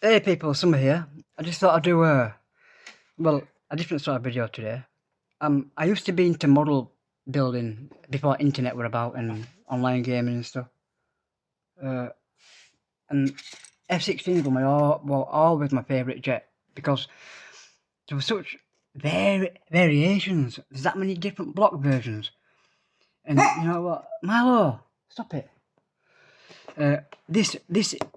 Hey people, Summer here. I just thought I'd do a different sort of video today. I used to be into model building before internet were about and online gaming and stuff. And F16s were always my favourite jet because there were such variations. There's that many different block versions. And you know what, Milo, stop it. This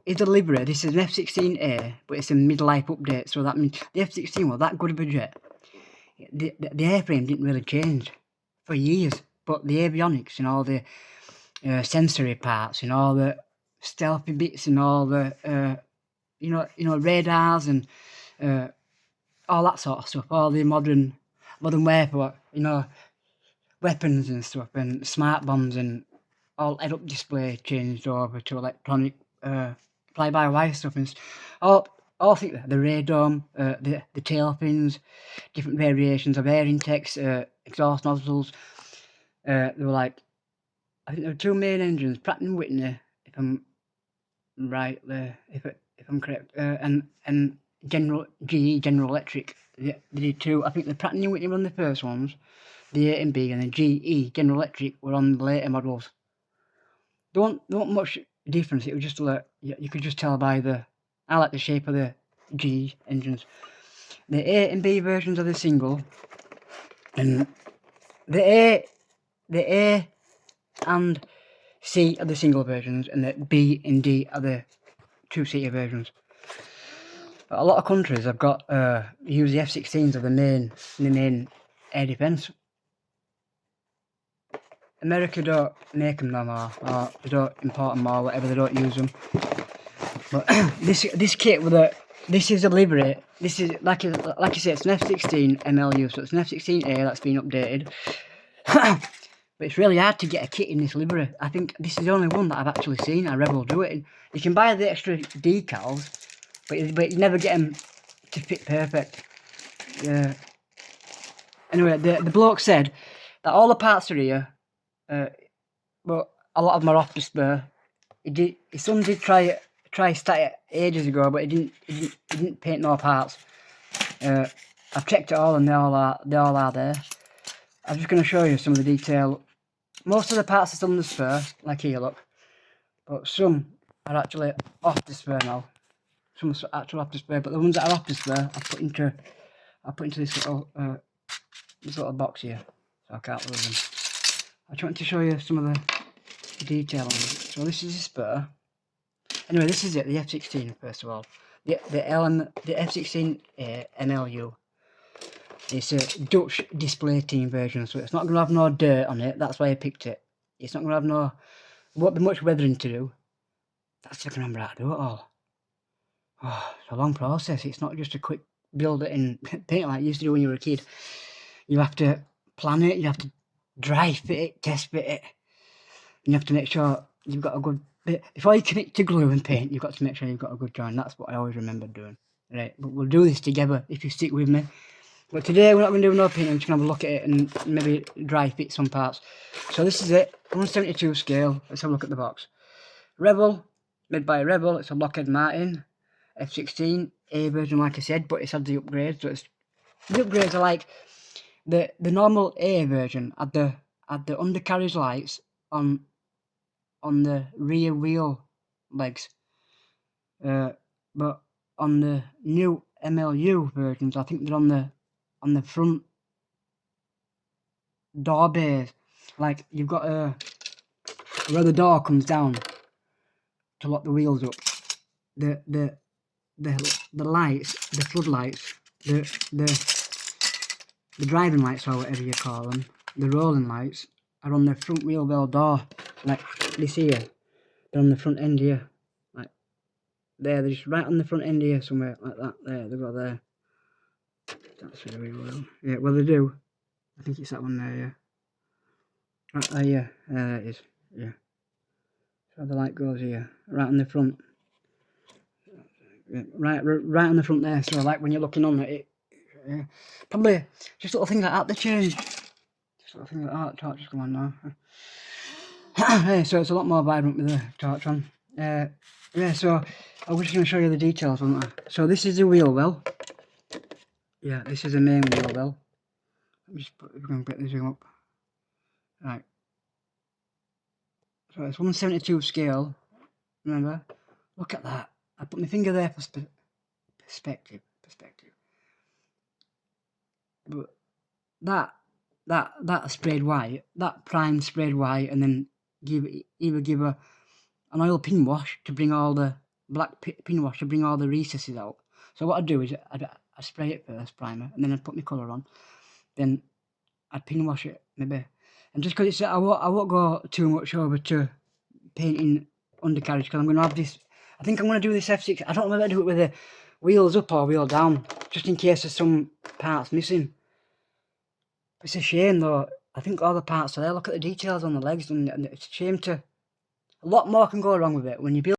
is a Livery. This is an F16A, but it's a midlife update. So that means the F16 was that good of a jet. The airframe didn't really change for years, but the avionics and all the sensory parts and all the stealthy bits and all the you know radars and all that sort of stuff, all the modern weapons, weapons and stuff, and smart bombs and all head-up display changed over to electronic fly-by-wire stuff and all think the radome, the tail fins, different variations of air intakes, exhaust nozzles. There were I think there were two main engines, Pratt and Whitney, if I'm right there, if I'm correct, and GE General Electric. They did two. I think the Pratt and Whitney were on the first ones, the A and B, and the GE General Electric were on the later models. There weren't much difference. It was just you could just tell by I like the shape of the G engines. The A and B versions of the single, and the A and C are the single versions, and the B and D are the two-seater versions. But a lot of countries have got use the F16s of the main air defence. America don't make them no more, or they don't import them or whatever, they don't use them. But this kit this is a Livery. This is like I said, it's an F16 MLU, so it's an F16A that's been updated. But it's really hard to get a kit in this Livery. I think this is the only one that I've actually seen a Rebel do it. You can buy the extra decals, but you never get them to fit perfect. Yeah. Anyway, the bloke said that all the parts are here. But a lot of them are off the spur. His son did try start it ages ago, but he didn't paint no parts. I've checked it all, and they all are there. I'm just going to show you some of the detail. Most of the parts are still on the spur, like here, look. But some are actually off the spur now. Some are actually off the spur, but the ones that are off the spur, I put into this little box here, so I can't lose them. I just want to show you some of the detail on it. So this is the spur. Anyway, this is it, the F16 first of all. The F16 MLU. It's a Dutch display team version, so it's not going to have no dirt on it. That's why I picked it. It's not going to have no... won't be much weathering to do. That's if I can remember how to do it all. Oh, it's a long process. It's not just a quick build it and paint it like you used to do when you were a kid. You have to plan it, you have to dry fit it, test fit it. And you have to make sure you've got a good bit. Before you commit to glue and paint, you've got to make sure you've got a good join. That's what I always remember doing. Right, but we'll do this together if you stick with me. But today we're not going to do no painting, I'm just going to have a look at it and maybe dry fit some parts. So this is it, 172 scale. Let's have a look at the box. Rebel, made by Rebel. It's a Lockheed Martin F16 A version, like I said, but it's had the upgrades. So the upgrades are like the normal A version had the undercarriage lights on the rear wheel legs, but on the new MLU versions, I think they're on the front door bays. Like you've got where the door comes down to lock the wheels up. The lights, the floodlights, the driving lights or whatever you call them, the rolling lights are on the front wheel well door. Like this here, they're on the front end here. Like there, they're just right on the front end here somewhere, like that. There, they go there. That's very well. Yeah, well they do. I think it's that one there, yeah. Right there, yeah. There it is. Yeah. So the light goes here, right on the front. Yeah, right on the front there. So like when you're looking on it, yeah. Probably just little things like that they change. Just little things like that. Torch is come on now. Hey, so it's a lot more vibrant with the torch on. Yeah, so I was just going to show you the details, wasn't I? So this is the wheel well. Yeah, this is the main wheel well. Let me just put, we're going to get this zoom up. Right. So it's 1/72 scale. Remember? Look at that. I put my finger there for perspective. But that sprayed white, that primed sprayed white, and then either give an oil pin wash to bring all the black pin wash to bring all the recesses out. So what I'd do is I'd spray it first, primer, and then I'd put my colour on. Then I'd pin wash it maybe, and just because it's I won't go too much over to painting undercarriage because I'm going to have this. I think I'm going to do this F6. I don't know whether to do it with the wheels up or wheel down, just in case there's some parts missing. It's a shame though. I think all the parts are there. Look at the details on the legs, and it's a shame to. A lot more can go wrong with it when you build.